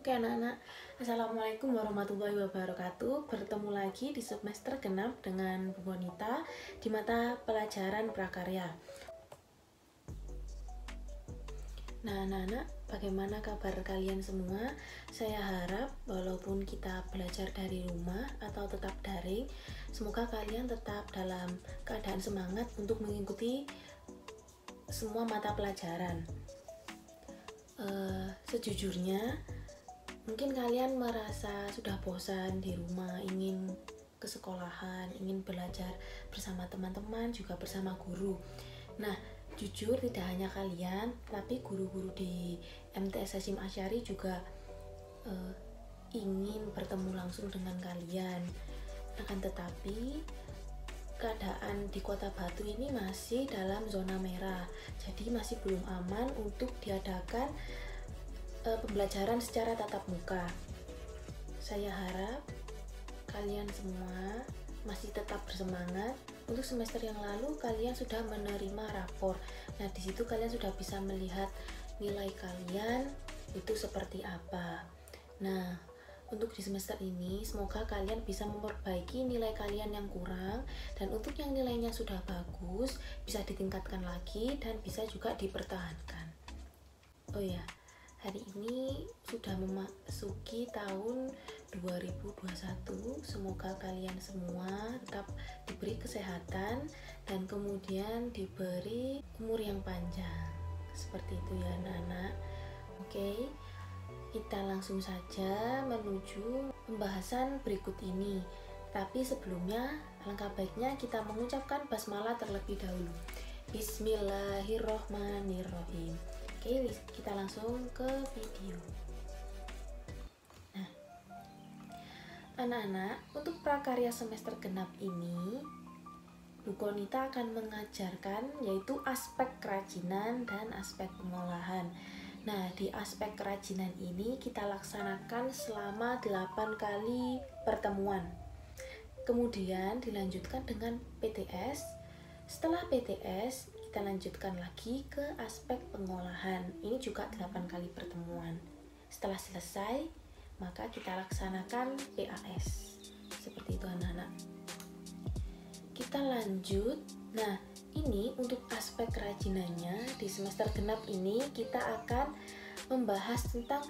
Oke anak-anak, Assalamualaikum warahmatullahi wabarakatuh. Bertemu lagi di semester genap dengan Bu Bonita di mata pelajaran prakarya. Nah anak-anak, bagaimana kabar kalian semua? Saya harap walaupun kita belajar dari rumah atau tetap daring, semoga kalian tetap dalam keadaan semangat untuk mengikuti semua mata pelajaran. Sejujurnya mungkin kalian merasa sudah bosan di rumah, ingin ke sekolahan, ingin belajar bersama teman-teman, juga bersama guru. Nah, jujur tidak hanya kalian, tapi guru-guru di MTS Hasyim Asy'ari juga ingin bertemu langsung dengan kalian. Akan tetapi, keadaan di Kota Batu ini masih dalam zona merah, jadi masih belum aman untuk diadakan pembelajaran secara tatap muka. Saya harap kalian semua masih tetap bersemangat. Untuk semester yang lalu kalian sudah menerima rapor. Nah, di situ kalian sudah bisa melihat nilai kalian itu seperti apa. Nah, untuk di semester ini semoga kalian bisa memperbaiki nilai kalian yang kurang, dan untuk yang nilainya sudah bagus bisa ditingkatkan lagi dan bisa juga dipertahankan. Oh ya, hari ini sudah memasuki tahun 2021. Semoga kalian semua tetap diberi kesehatan dan kemudian diberi umur yang panjang. Seperti itu ya anak-anak. Oke, kita langsung saja menuju pembahasan berikut ini. Tapi sebelumnya, alangkah baiknya kita mengucapkan basmalah terlebih dahulu. Bismillahirrohmanirrohim. Oke, kita langsung ke video. Nah, anak-anak, untuk prakarya semester genap ini, Bu Bonita akan mengajarkan yaitu aspek kerajinan dan aspek pengolahan. Nah, di aspek kerajinan ini kita laksanakan selama 8 kali pertemuan. Kemudian dilanjutkan dengan PTS. Setelah PTS, kita lanjutkan lagi ke aspek pengolahan. Ini juga 8 kali pertemuan. Setelah selesai, maka kita laksanakan PAS. Seperti itu anak-anak. Kita lanjut. Nah, ini untuk aspek kerajinannya di semester genap ini kita akan membahas tentang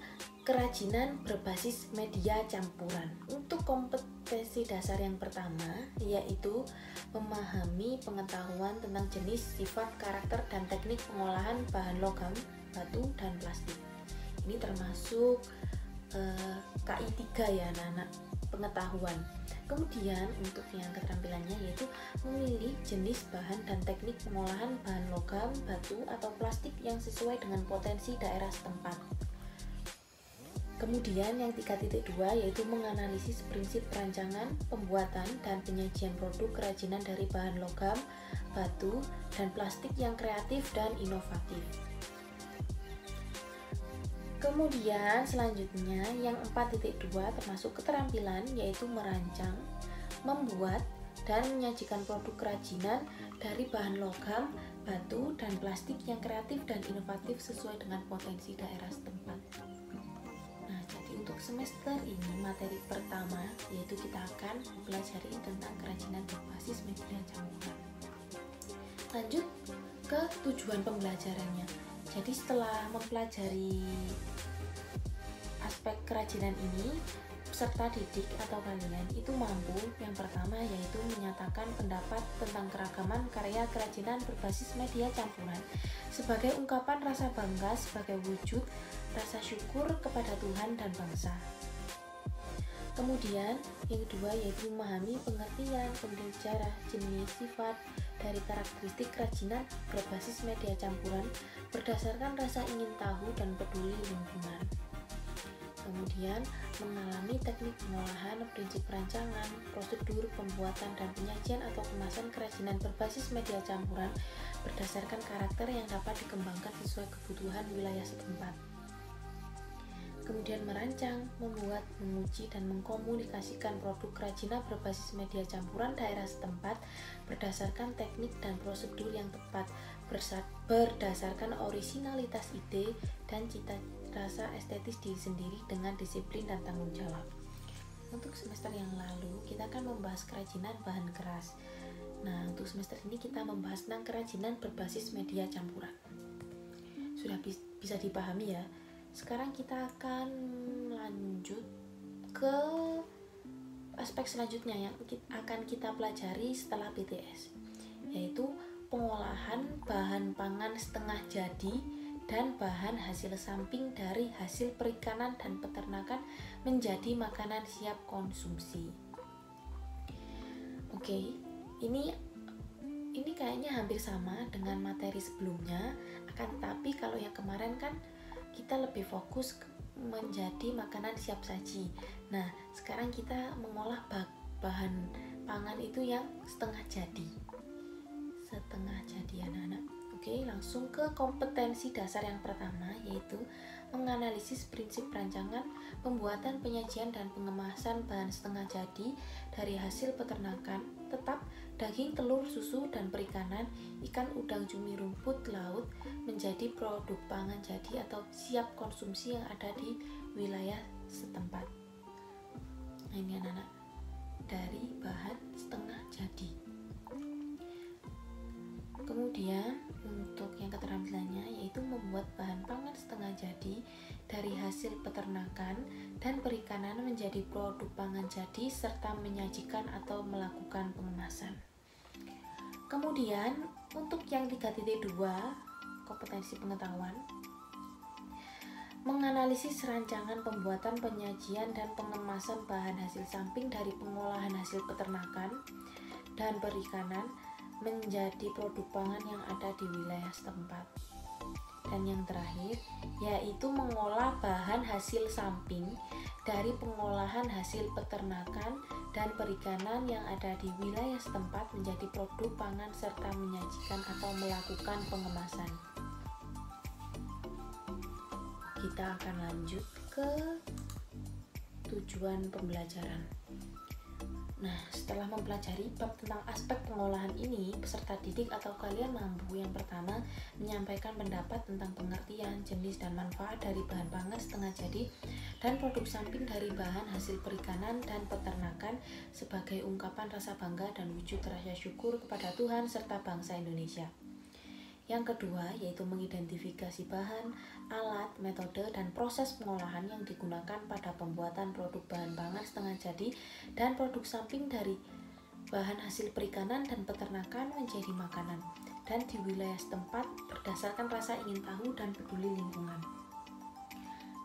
kerajinan berbasis media campuran. Untuk kompetensi dasar yang pertama yaitu memahami pengetahuan tentang jenis, sifat, karakter, dan teknik pengolahan bahan logam, batu, dan plastik. Ini termasuk KI 3 ya anak-anak, pengetahuan. Kemudian untuk yang keterampilannya yaitu memilih jenis bahan dan teknik pengolahan bahan logam, batu, atau plastik yang sesuai dengan potensi daerah setempat. Kemudian yang 3.2 yaitu menganalisis prinsip perancangan, pembuatan, dan penyajian produk kerajinan dari bahan logam, batu, dan plastik yang kreatif dan inovatif. Kemudian selanjutnya yang 4.2 termasuk keterampilan yaitu merancang, membuat, dan menyajikan produk kerajinan dari bahan logam, batu, dan plastik yang kreatif dan inovatif sesuai dengan potensi daerah setempat. Nah, jadi untuk semester ini materi pertama yaitu kita akan mempelajari tentang kerajinan berbasis media campuran. Lanjut ke tujuan pembelajarannya. Jadi setelah mempelajari aspek kerajinan ini, peserta didik atau kalian itu mampu yang pertama yaitu menyatakan pendapat tentang keragaman karya kerajinan berbasis media campuran sebagai ungkapan rasa bangga sebagai wujud rasa syukur kepada Tuhan dan bangsa. Kemudian yang kedua yaitu memahami pengertian, kemudian sejarah, jenis, sifat dari karakteristik kerajinan berbasis media campuran berdasarkan rasa ingin tahu dan peduli lingkungan. Kemudian mengalami teknik pengolahan, prinsip perancangan, prosedur pembuatan dan penyajian atau kemasan kerajinan berbasis media campuran berdasarkan karakter yang dapat dikembangkan sesuai kebutuhan wilayah setempat. Kemudian merancang, membuat, menguji, dan mengkomunikasikan produk kerajinan berbasis media campuran daerah setempat berdasarkan teknik dan prosedur yang tepat, berdasarkan orisinalitas ide dan cita rasa estetis diri sendiri dengan disiplin dan tanggung jawab. Untuk semester yang lalu kita akan membahas kerajinan bahan keras. Nah, untuk semester ini kita membahas tentang kerajinan berbasis media campuran. Sudah bisa dipahami ya. Sekarang kita akan lanjut ke aspek selanjutnya yang akan kita pelajari setelah PTS, yaitu pengolahan bahan pangan setengah jadi dan bahan hasil samping dari hasil perikanan dan peternakan menjadi makanan siap konsumsi. Oke, ini kayaknya hampir sama dengan materi sebelumnya, akan tetapi kalau yang kemarin kan kita lebih fokus menjadi makanan siap saji. Nah, sekarang kita mengolah bahan pangan itu yang setengah jadi anak-anak. Oke, langsung ke kompetensi dasar yang pertama, yaitu menganalisis prinsip rancangan, pembuatan, penyajian, dan pengemasan bahan setengah jadi dari hasil peternakan, tetap daging, telur, susu, dan perikanan, ikan, udang, cumi, rumput laut menjadi produk pangan jadi atau siap konsumsi yang ada di wilayah setempat. Nah, ini anak-anak dari bahan setengah jadi. Kemudian untuk yang keterampilannya yaitu membuat bahan pangan setengah jadi dari hasil peternakan dan perikanan menjadi produk pangan jadi serta menyajikan atau melakukan pengemasan. Kemudian untuk yang 3.2 kompetensi pengetahuan, menganalisis rancangan pembuatan, penyajian, dan pengemasan bahan hasil samping dari pengolahan hasil peternakan dan perikanan menjadi produk pangan yang ada di wilayah setempat. Dan yang terakhir yaitu mengolah bahan hasil samping dari pengolahan hasil peternakan dan perikanan yang ada di wilayah setempat menjadi produk pangan serta menyajikan atau melakukan pengemasan. Kita akan lanjut ke tujuan pembelajaran. Nah, setelah mempelajari bab tentang aspek pengolahan ini, peserta didik atau kalian mampu yang pertama menyampaikan pendapat tentang pengertian, jenis, dan manfaat dari bahan pangan setengah jadi dan produk samping dari bahan hasil perikanan dan peternakan sebagai ungkapan rasa bangga dan wujud rasa syukur kepada Tuhan serta bangsa Indonesia. Yang kedua yaitu mengidentifikasi bahan, alat, metode, dan proses pengolahan yang digunakan pada pembuatan produk bahan pangan setengah jadi dan produk samping dari bahan hasil perikanan dan peternakan menjadi makanan dan di wilayah setempat berdasarkan rasa ingin tahu dan peduli lingkungan.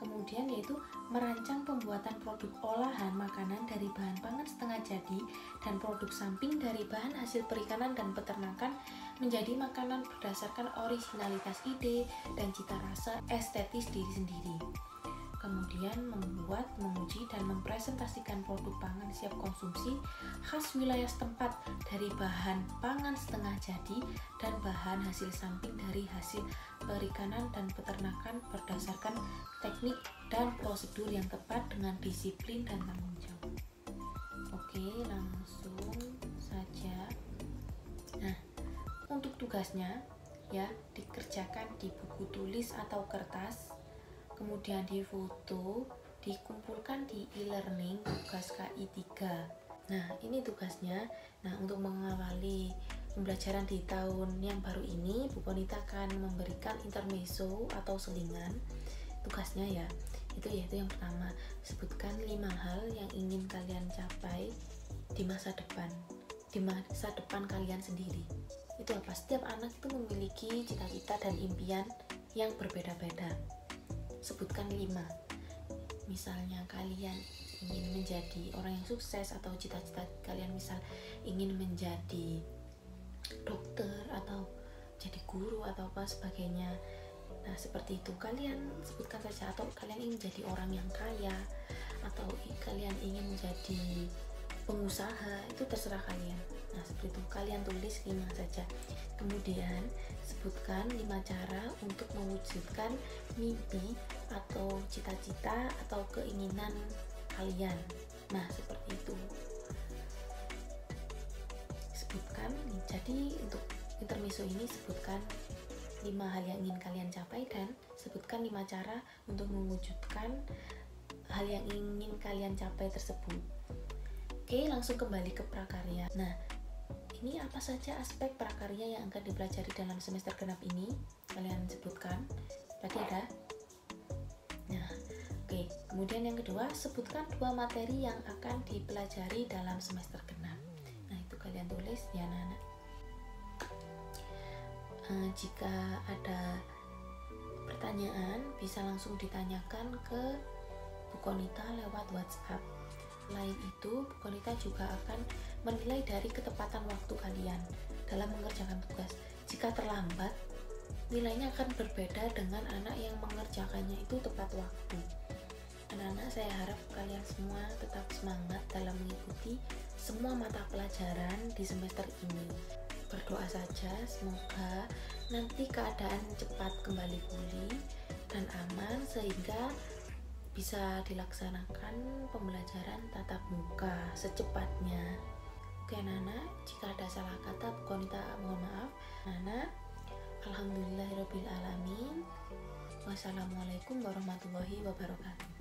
Kemudian yaitu merancang pembuatan produk olahan makanan dari bahan pangan setengah jadi dan produk samping dari bahan hasil perikanan dan peternakan menjadi makanan berdasarkan originalitas ide dan cita rasa estetis diri sendiri. Kemudian membuat, menguji, dan mempresentasikan produk pangan siap konsumsi khas wilayah setempat dari bahan pangan setengah jadi dan bahan hasil samping dari hasil perikanan dan peternakan berdasarkan teknik dan prosedur yang tepat dengan disiplin dan tanggung jawab. Oke, langsung saja. Nah, untuk tugasnya ya dikerjakan di buku tulis atau kertas, kemudian difoto, dikumpulkan di e-learning tugas KI 3. Nah, ini tugasnya. Nah, untuk mengawali pembelajaran di tahun yang baru ini, Bu Konita akan memberikan intermezzo atau selingan tugasnya ya. Yaitu yang pertama, sebutkan 5 hal yang ingin kalian capai di masa depan. Di masa depan kalian sendiri. Itu apa? Setiap anak itu memiliki cita-cita dan impian yang berbeda-beda. Sebutkan 5. Misalnya kalian ingin menjadi orang yang sukses atau cita-cita kalian misal ingin menjadi dokter atau jadi guru atau apa sebagainya. Nah, seperti itu kalian sebutkan saja, atau kalian ingin menjadi orang yang kaya atau kalian ingin menjadi pengusaha, itu terserah kalian. Nah, seperti itu kalian tulis 5 saja. Kemudian sebutkan 5 cara untuk mewujudkan mimpi atau cita-cita atau keinginan kalian. Nah, seperti itu. Sebutkan, jadi untuk intermezzo ini sebutkan 5 hal yang ingin kalian capai dan sebutkan 5 cara untuk mewujudkan hal yang ingin kalian capai tersebut. Oke, langsung kembali ke prakarya. Nah, ini apa saja aspek prakarya yang akan dipelajari dalam semester genap ini? Kalian sebutkan. Tadi ada. Nah, oke. Kemudian yang kedua, sebutkan 2 materi yang akan dipelajari dalam semester genap. Nah, itu kalian tulis ya, anak-anak. Jika ada pertanyaan, bisa langsung ditanyakan ke Bu Konita lewat WhatsApp. Selain itu, Bu Konita juga akan menilai dari ketepatan waktu kalian dalam mengerjakan tugas. Jika terlambat, nilainya akan berbeda dengan anak yang mengerjakannya itu tepat waktu. Anak-anak, saya harap kalian semua tetap semangat dalam mengikuti semua mata pelajaran di semester ini. Berdoa saja semoga nanti keadaan cepat kembali pulih dan aman sehingga bisa dilaksanakan pembelajaran tatap muka secepatnya. Oke anak-anak, jika ada salah kata Bu Konita mohon maaf. Anak, alhamdulillahirabbil alamin. Wassalamualaikum warahmatullahi wabarakatuh.